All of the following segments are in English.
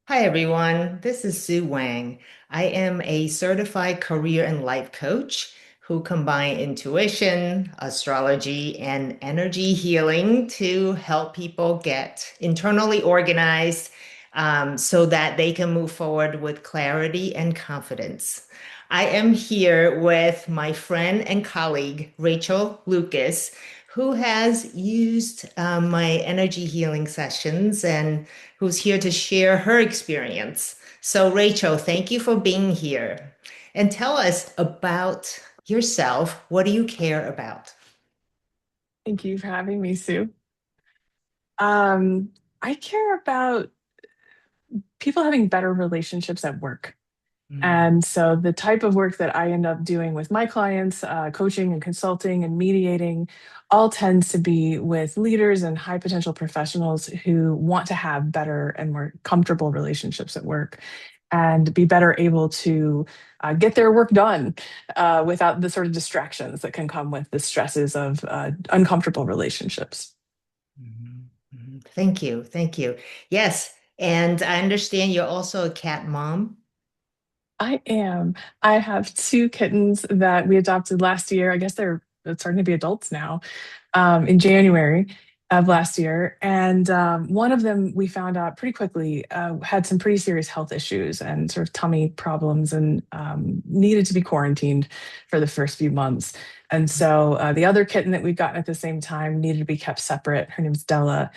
Hi, everyone. This is Sue Wang. I am a certified career and life coach who combine intuition, astrology, and energy healing to help people get internally organized so that they can move forward with clarity and confidence. I am here with my friend and colleague, Rachel Lucas, who has used my energy healing sessions and who's here to share her experience. So, Rachel, thank you for being here. And tell us about yourself. What do you care about? Thank you for having me, Sue. Um, I care about people having better relationships at work. Mm, And so the type of work that I end up doing with my clients, coaching and consulting and mediating, all tends to be with leaders and high potential professionals who want to have better and more comfortable relationships at work and be better able to get their work done without the sort of distractions that can come with the stresses of uncomfortable relationships. mhm, mhm. Thank you. Thank you. Yes. And I understand you're also a cat mom. I am. I have two kittens that we adopted last year. I guess they're starting to be adults now, in January of last year. And one of them we found out pretty quickly had some pretty serious health issues and sort of tummy problems and needed to be quarantined for the first few months. And so the other kitten that we'd gotten at the same time needed to be kept separate. Her name's Della.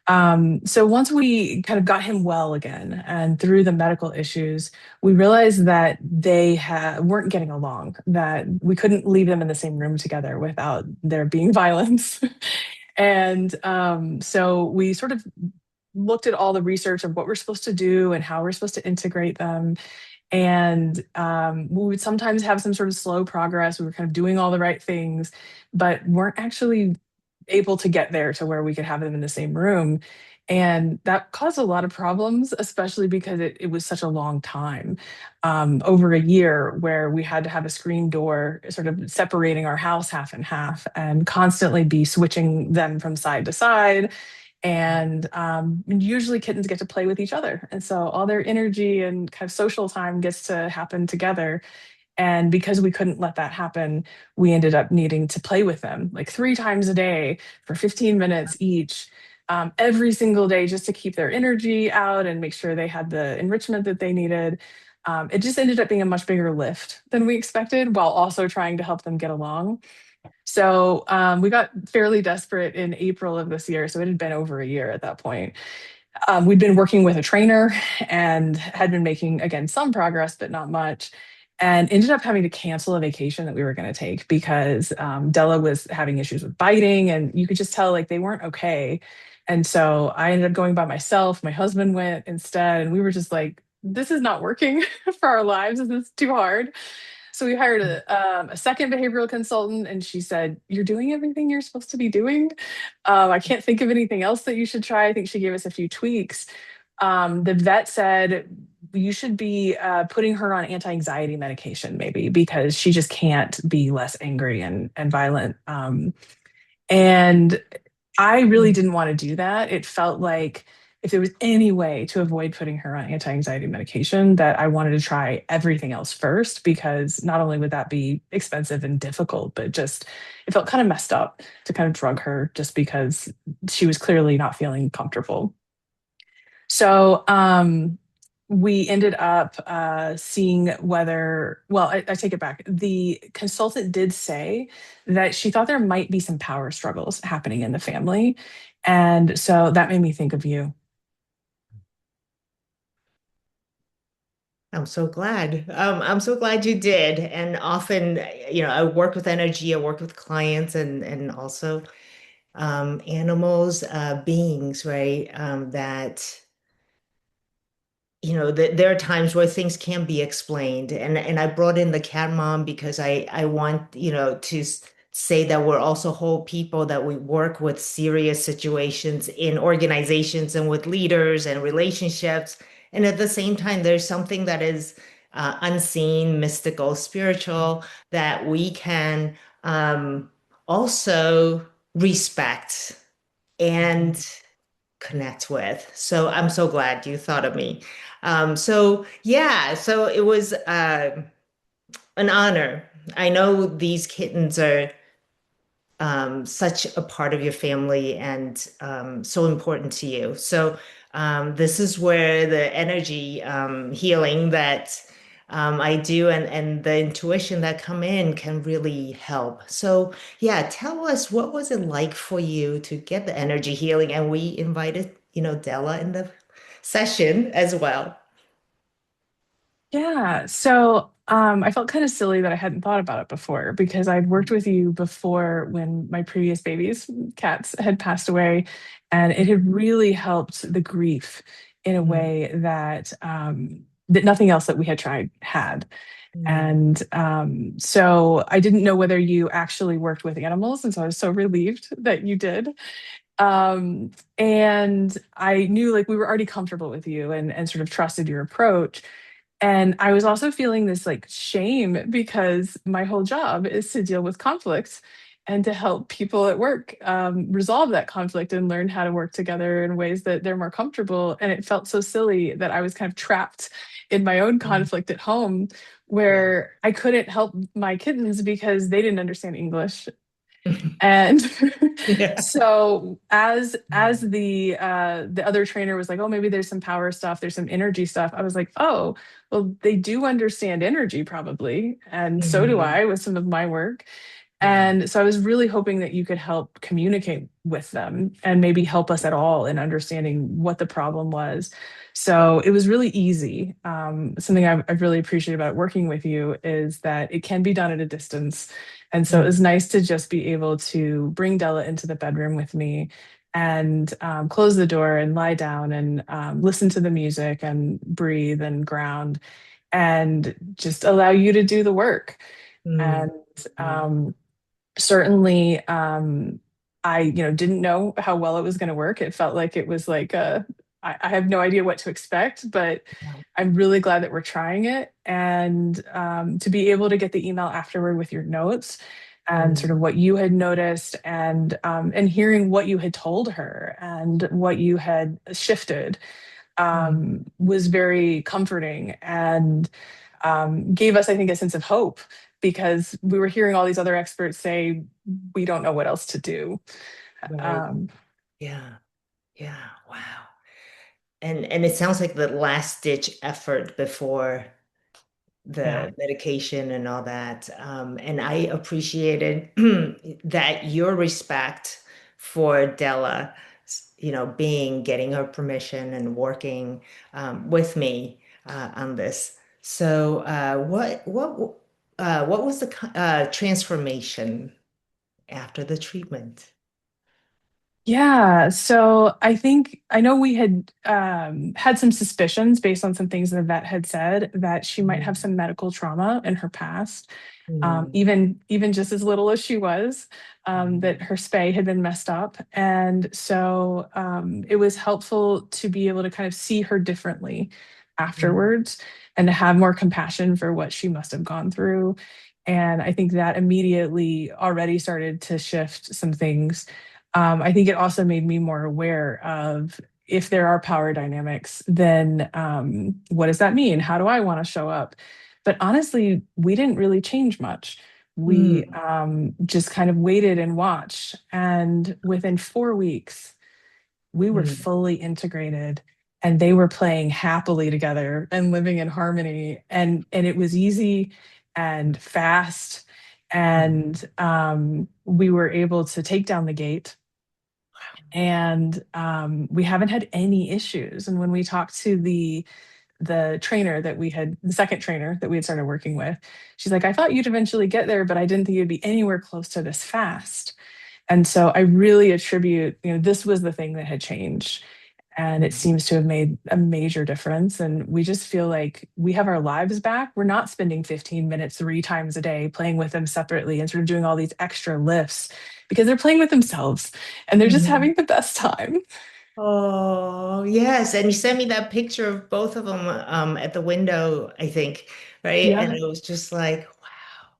So once we kind of got him well again and through the medical issues, we realized that weren't getting along, that we couldn't leave them in the same room together without there being violence. And so we sort of looked at all the research of what we're supposed to do and how we're supposed to integrate them. And we would sometimes have some sort of slow progress. We were kind of doing all the right things, but weren't actually able to get there to where we could have them in the same room. And that caused a lot of problems, especially because it was such a long time, over a year, where we had to have a screen door sort of separating our house half and half and constantly be switching them from side to side. And usually kittens get to play with each other. And so all their energy and kind of social time gets to happen together. And because we couldn't let that happen, we ended up needing to play with them like 3 times a day for 15 minutes each, every single day, just to keep their energy out and make sure they had the enrichment that they needed. It just ended up being a much bigger lift than we expected while also trying to help them get along. So we got fairly desperate in April of this year. So it had been over a year at that point. We'd been working with a trainer and had been making, again, some progress, but not much. And ended up having to cancel a vacation that we were going to take because Della was having issues with biting, and you could just tell like they weren't okay. And so I ended up going by myself. My husband went instead, and we were just like, this is not working for our lives. This is too hard. So we hired a second behavioral consultant, and she said, "You're doing everything you're supposed to be doing. I can't think of anything else that you should try." I think she gave us a few tweaks. The vet said you should be putting her on anti-anxiety medication, maybe because she just can't be less angry and violent. And I really didn't want to do that. It felt like if there was any way to avoid putting her on anti-anxiety medication, that I wanted to try everything else first, because not only would that be expensive and difficult, but just it felt kind of messed up to kind of drug her just because she was clearly not feeling comfortable. So we ended up seeing whether, well, I take it back. The consultant did say that she thought there might be some power struggles happening in the family. And so that made me think of you. I'm so glad. I'm so glad you did. And often, I work with energy, I work with clients and also animals, beings, right? That there are times where things can be explained, and I brought in the cat mom because I want to say that we're also whole people, that we work with serious situations in organizations and with leaders and relationships, and at the same time there's something that is unseen, mystical, spiritual, that we can also respect and connect with. So I'm so glad you thought of me. So yeah, so it was an honor. I know these kittens are such a part of your family and so important to you. So this is where the energy healing that I do and the intuition that come in can really help. So yeah, tell us what was it like for you to get the energy healing? And we invited, Della in the session as well. Yeah. So I felt kind of silly that I hadn't thought about it before because I'd worked with you before when my previous babies, cats, had passed away, and it had really helped the grief in a Mm, way that that nothing else that we had tried had. mm, And so I didn't know whether you actually worked with animals, and so I was so relieved that you did. And I knew like we were already comfortable with you and sort of trusted your approach. And I was also feeling this like shame because my whole job is to deal with conflicts and to help people at work resolve that conflict and learn how to work together in ways that they're more comfortable. And it felt so silly that I was kind of trapped in my own mm. conflict at home Yeah. where I couldn't help my kittens because they didn't understand English. And Yeah. so as Mm, the other trainer was like, oh, maybe there's some power stuff, there's some energy stuff. I was like, oh, well, they do understand energy probably, and so do mhm. I with some of my work. Yeah. And so I was really hoping that you could help communicate with them and maybe help us at all in understanding what the problem was. So it was really easy. Something I've really appreciated about working with you is that it can be done at a distance. And so it Mm, was nice to just be able to bring Della into the bedroom with me and close the door and lie down and listen to the music and breathe and ground and just allow you to do the work. mm, And mm. um, certainly I didn't know how well it was going to work. It felt like it was like I have no idea what to expect, but I'm really glad that we're trying it. And to be able to get the email afterward with your notes and Mm, sort of what you had noticed and hearing what you had told her and what you had shifted mm. was very comforting and gave us, I think, a sense of hope because we were hearing all these other experts say we don't know what else to do. Right. Um, Yeah. Yeah. Wow. And it sounds like the last ditch effort before yeah, the medication and all that. And I appreciated that your respect for Della, getting her permission and working with me on this. So, what was the transformation after the treatment? yeah. So I think I know we had had some suspicions based on some things the vet had said that she might have Mm, some medical trauma in her past. mm, Even just as little as she was, that mm, her spay had been messed up, and so it was helpful to be able to kind of see her differently mm, afterwards, and to have more compassion for what she must have gone through. And I think that immediately already started to shift some things. I think it also made me more aware of if there are power dynamics, then what does that mean? How do I want to show up? But honestly, we didn't really change much. We mm, just kind of waited and watched. And within 4 weeks, we were mm, fully integrated and they were playing happily together and living in harmony. And it was easy and fast. mm. And we were able to take down the gate and we haven't had any issues. And when we talked to the trainer that we had, the second trainer that we had started working with, she's like, I thought you'd eventually get there, but I didn't think you'd be anywhere close to this fast. And so I really attribute, this was the thing that had changed. And it Mm. seems to have made a major difference. And we just feel like we have our lives back. We're not spending 15 minutes 3 times a day playing with them separately and sort of doing all these extra lifts because they're playing with themselves and they're just Mhm. having the best time. Oh, yes. And you sent me that picture of both of them at the window, I think, right? And Yeah. it was just like, wow,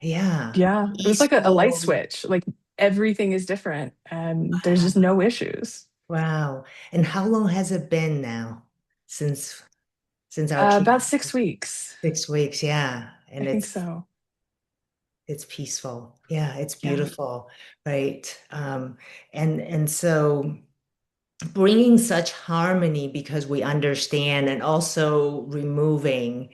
yeah, Yeah. It was like a light peaceful. switch. Like everything is different and there's just Wow. no issues. Wow. And how long has it been now since since our About treatment? 6 weeks. 6 weeks, yeah. I And think so. it's peaceful. Yeah, it's Yeah. beautiful, right? And so bringing such harmony because we understand and also removing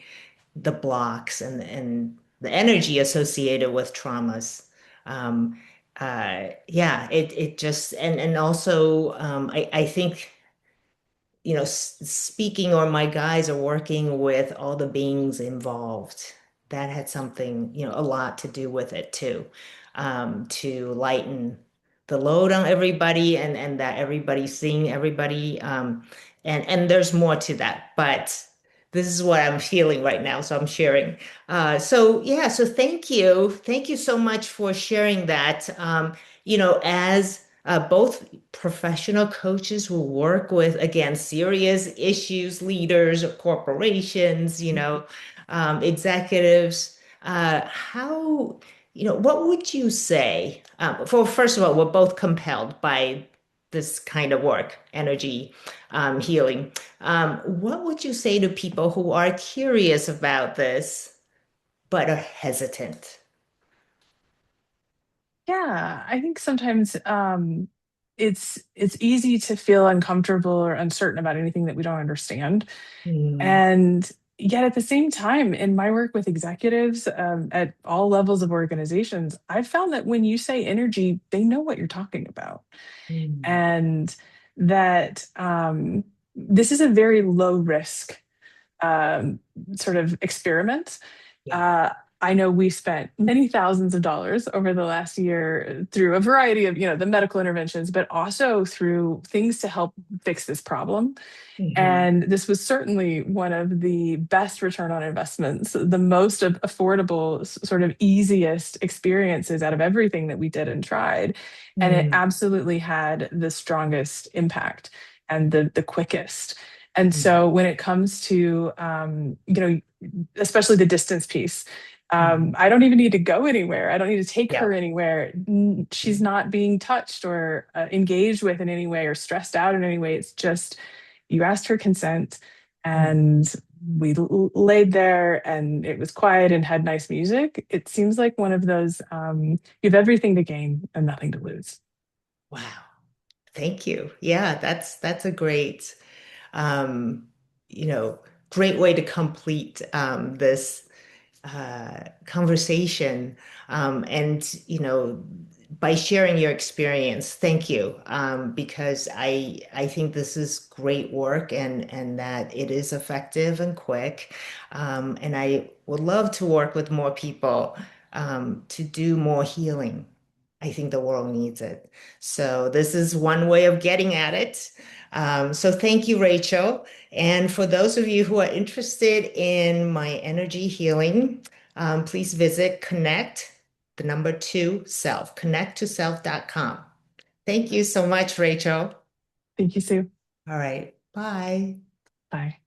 the blocks and the energy associated with traumas. Um, yeah, it just and also I think speaking or my guys are working with all the beings involved. That had something, a lot to do with it too, to lighten the load on everybody and that everybody's seeing everybody. And there's more to that, but this is what I'm feeling right now, so I'm sharing. So yeah, so thank you. Thank you so much for sharing that. As both professional coaches who work with, again, serious issues, leaders, corporations, executives. What would you say? First of all, we're both compelled by this kind of work, energy healing. What would you say to people who are curious about this but are hesitant? Yeah, I think sometimes it's easy to feel uncomfortable or uncertain about anything that we don't understand. Hmm. And yet at the same time, in my work with executives at all levels of organizations, I've found that when you say energy, they know what you're talking about. Hmm. And that this is a very low risk um, sort of experiment. Yeah. Uh, I know we spent many thousands of dollars over the last year through a variety of, the medical interventions, but also through things to help fix this problem. Hmm. And this was certainly one of the best return on investments, the most affordable, sort of easiest experiences out of everything that we did and tried. And it Hmm. absolutely had the strongest impact and the quickest. And Hmm. so when it comes to, especially the distance piece, Hmm. I don't even need to go anywhere. I don't need to take Yeah. her anywhere. She's not being touched or engaged with in any way or stressed out in any way. It's just you asked her consent Hmm. and we laid there and it was quiet and had nice music. It seems like one of those you have everything to gain and nothing to lose. Wow. Thank you. Yeah, that's a um, you know, great way to complete this conversation. And by sharing your experience, thank you. Because I think this is great work and that it is effective and quick. And I would love to work with more people to do more healing. I think the world needs it. So this is one way of getting at it. So thank you, Rachel. And for those of you who are interested in my energy healing, please visit the number two, self, connect2self.com. Thank you so much, Rachel. Thank you, Sue. All right. Bye. Bye.